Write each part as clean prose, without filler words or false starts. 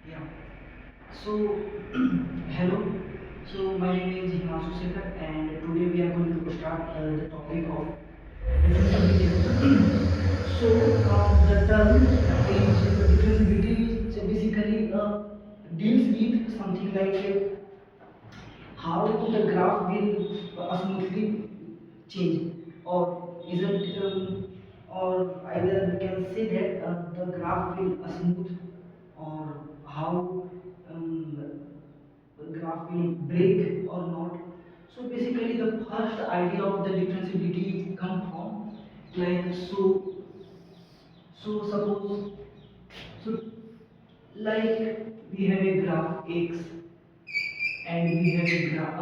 Yeah. So, hello. So, my name is Himanshu and today we are going to start the topic of differentiability. So, the term is differentiability is basically deals with something like how the graph will smoothly change, or is it, or either we can say that the graph will smooth, or how the graph will break or not. So basically, the first idea of the differentiability come from like so suppose so like we have a graph x and we have a graph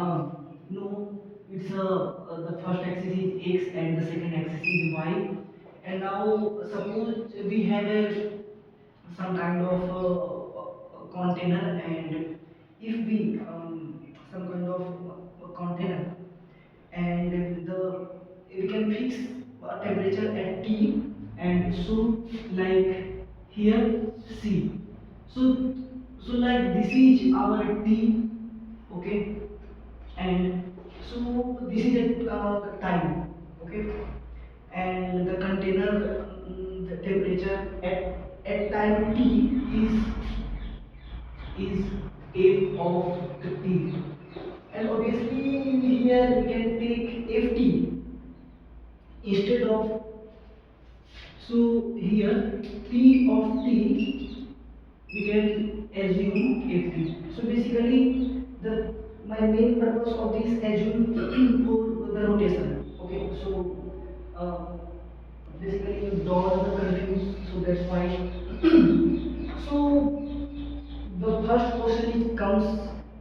no it's the first axis is x and the second axis is y, and now suppose we have a some kind of container, and if we some kind of container, and the we can fix a temperature at T, and so like here C. So like this is our T, okay, and so this is a time, okay, and the container the temperature at time T is f of the T, and obviously here we can take ft instead of, so here P of T we can assume ft. So basically the my main purpose of this assume for the rotation, okay. So basically you don't confuse, so that's why. So the first question is comes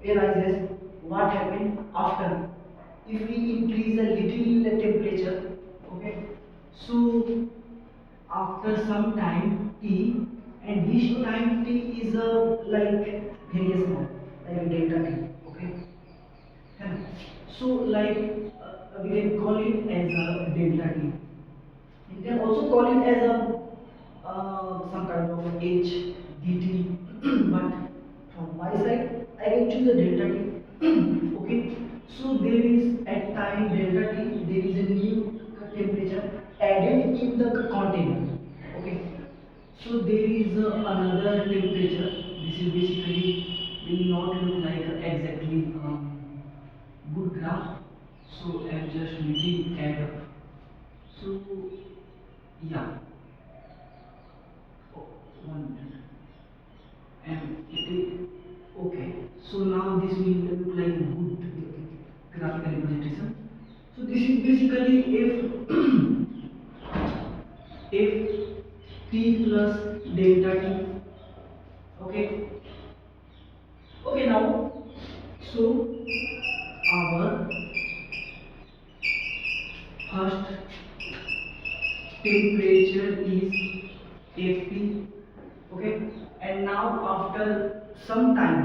arises, what happened after if we increase a little temperature, okay. So after some time t, and this time t is a like very small, like delta t, okay. And so like we can call it as a delta t. You can also call it as a some kind of h dt, but from my side I can choose a delta t. Okay, so there is at time delta t there is a new temperature added in the container, okay. So there is another temperature. This is basically will not look like exactly good graph, so I'm just making add up. So yeah, oh, 1 minute, and it is okay. So now this will look like a good graphical representation. So this is basically if t plus delta t, okay. Okay, now so our first temperature is ft, okay, and now after some time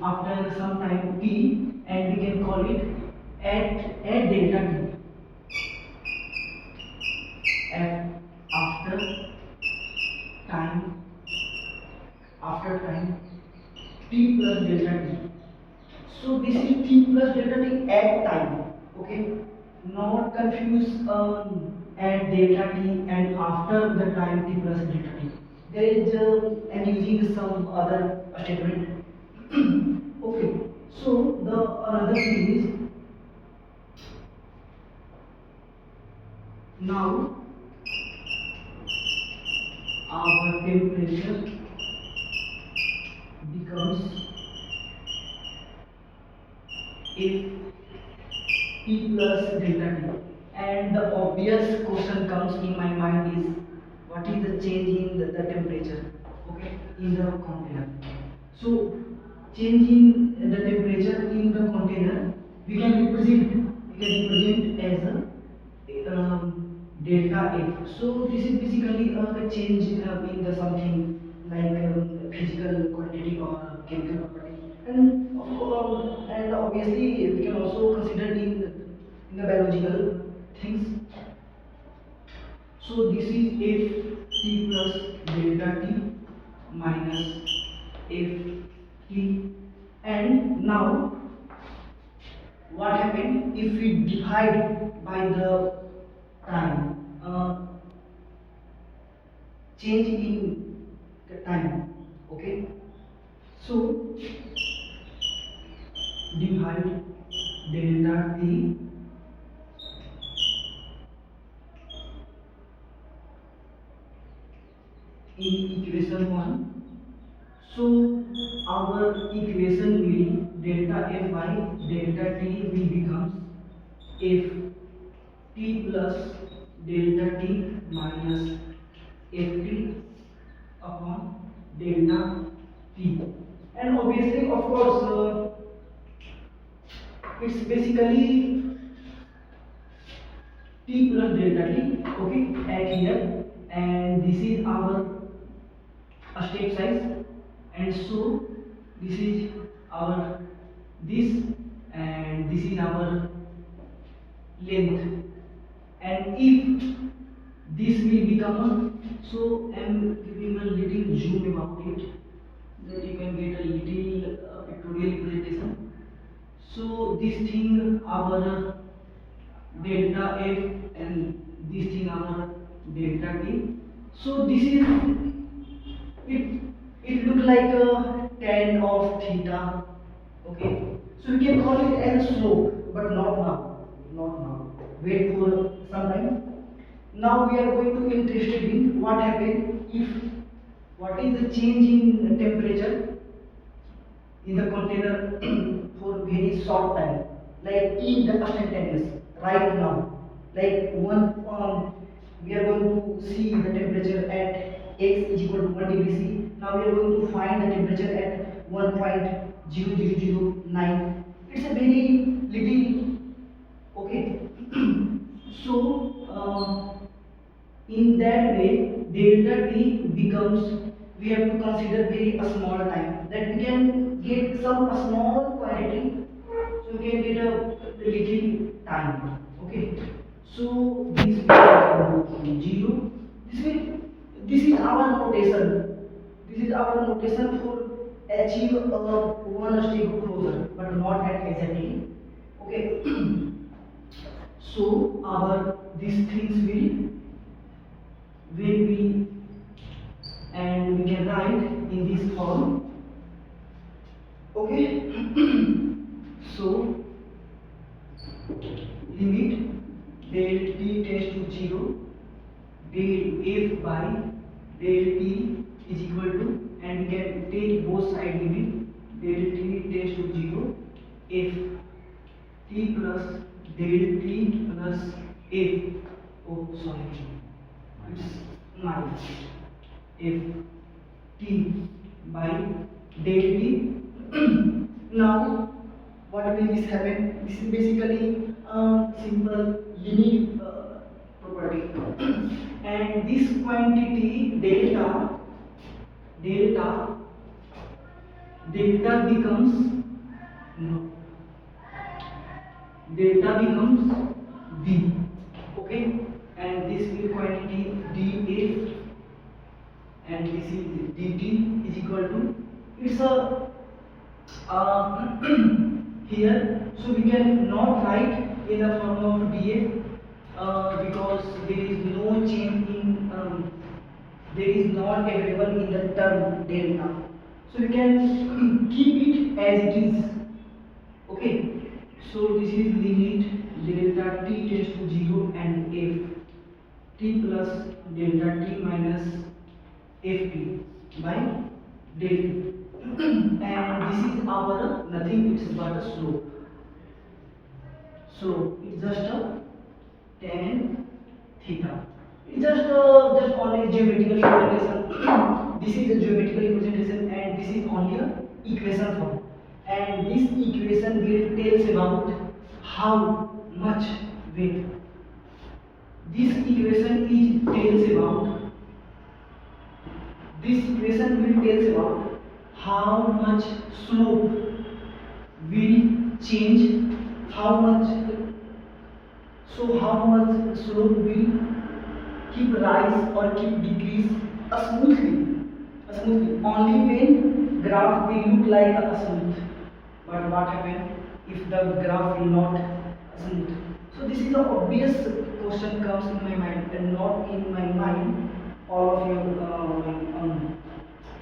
after some time t, and we can call it at delta t, f after time after time t plus delta t. So this is t plus delta t at time, okay. Not confuse at delta t and after the time t plus delta t. There is I'm using some other statement. Okay. So the another thing is, now our temperature becomes if T plus delta T. And the obvious question comes in my mind is, what is the change in the temperature, okay, in the container. So change in the temperature in the container we can represent as a delta F. So this is basically a change in the something like physical quantity or chemical property, and and obviously we can also consider in the biological things. So this is f t plus delta t, minus ft. And now what happened if we divide by the time, change in the time, okay? So divide delta t in equation 1. So our equation will delta f by delta t will becomes f t plus delta t minus f t upon delta t. And obviously, of course, it's basically t plus delta t, okay, at here, and this is our step size, and so this is our this, and this is our length. And if this will become a, so I am giving a little zoom about it that you can get a little pictorial representation. So this thing our delta f, and this thing our delta t. So this is it. It look like a tan of theta. Okay. So we can call it as a slope, but not now. Not now. Wait for some time. Now we are going to interested in what happened if, what is the change in temperature in the container for very short time, like in the instantaneous, right now. Like one, we are going to see the temperature at x is equal to 1 degree C. Now we are going to find the temperature at 1.0009. It's a very little, okay. So in that way, delta t becomes, we have to consider very a small time, that we can get some small quantity, so we can get a little time, okay. So this will go to 0. This is our notation. This is our notation for achieve one step closer, but not at exactly, okay. So our these things will we, and we can write in this form, okay. So limit del t tends to 0, del f by del t is equal to, and we can take both side limit, del t tends to 0, f t plus del t plus f, oh sorry, it's minus f t by del t. Now what will this happen? This is basically a simple limit property. And this quantity delta becomes, no, delta becomes v, okay. And this will quantity df, and this is dt is equal to, it's a here, so we can not write in the form of df, because there is no change in, there is not available in the term delta, so we can keep it as it is, okay. So this is limit delta t tends to 0 and f t plus delta t minus f t by del t. And this is our nothing, it's but a slope. So it's just a tan theta. It's just only geometrical representation. This is a geometrical representation, and this is only a equation form. And this equation will tells about how much weight. This equation is tells about. This equation will tells about how much slope will change, how much, so how much slope will keep rise or keep decrease smoothly, smoothly. Only when graph will look like a smooth. But what happen if the graph will not smooth? So this is the obvious question comes in my mind and not in my mind. All of your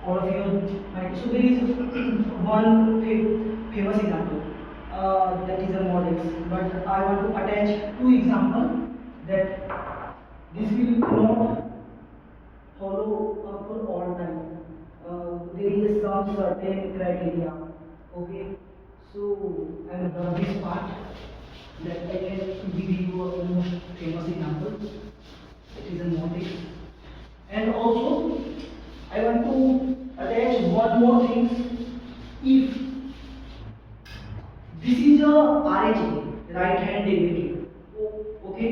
all of your mind. So there is one famous example that is a models. But I want to attach two examples that this will not follow for all time. There is some certain criteria. Okay, so and this part that I can give you a most famous example. It is a motive, and also I want to attach one more thing. If this is a RHD, right hand derivative, okay,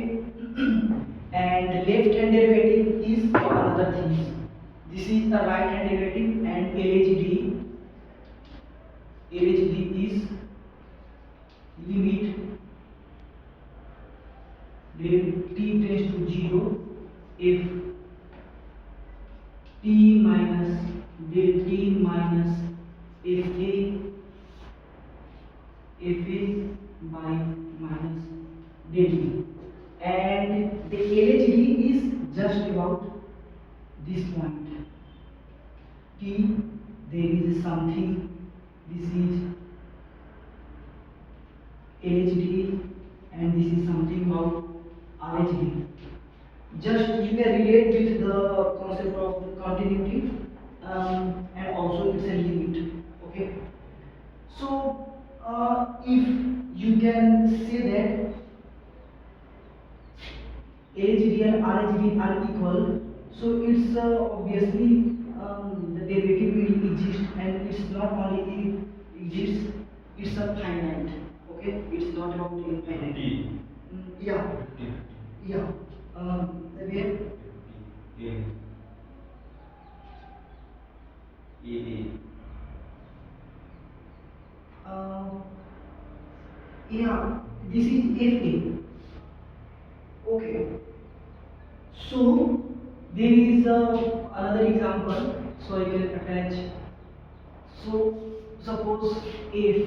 and left hand derivative is another thing. This is the right hand derivative and LHD is limit del t tends to 0 if t minus del t minus fa by minus del t, and the LHD is just about this point t. There is something, this is LHD and this is something about RHD. Just you can relate with the concept of the continuity and also its a limit. Okay. So if you can say that LHD and RHD are equal, so it's obviously the derivative will exist, and it's not only exists, it's a finite. Okay, it's not about infinite. Yeah, yeah. Where? Uh, yeah, this is FA. Okay. So there is another example. So I can attach. So suppose if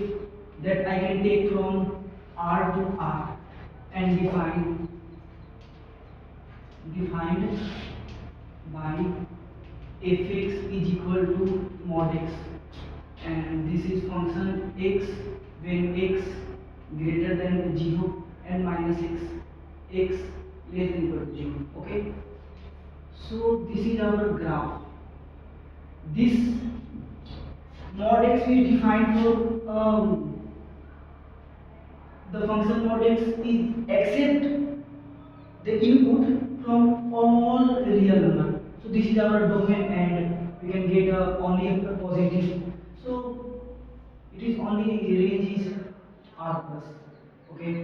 that I can take from R to R and defined by fx is equal to mod x, and this is function x when x greater than 0 and minus x less than equal to 0. Okay, so this is our graph. This mod x is defined for the function mod x is accept the input from all real number. So this is our domain, and we can get only a positive. So it is only range is r plus. Okay.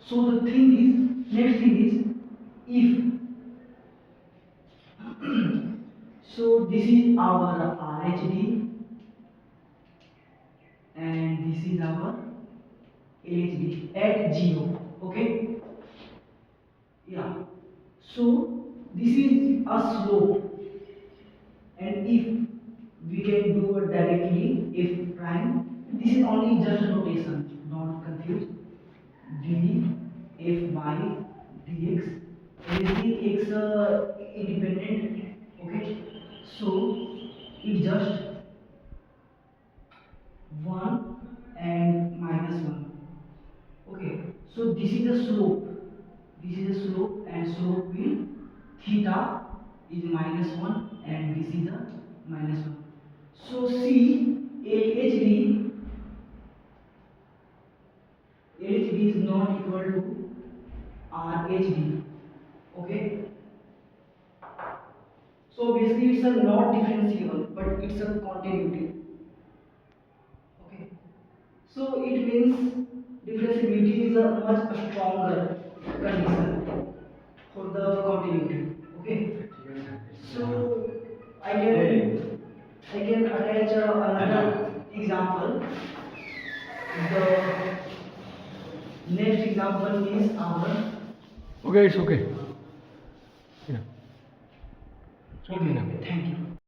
So the thing is, next thing is, if so this is our RHD and this is our LHD at 0. Okay. Yeah. So this is a slope, and if we can do it directly, if prime, this is only just a notation, not confused. df by dx, obviously x independent. Okay, so it just 1 and minus 1. Okay, so this is the slope. This is the slope, and slope will theta is minus 1 and this is a minus 1. So see LHD is not equal to RHD. Okay. So basically it's a not differentiable, but it's a continuity. Okay. So it means differentiability is a much stronger condition for the continuity. Okay. So I can attach another example. The next example is our. Okay, it's okay. Yeah. Okay, thank you.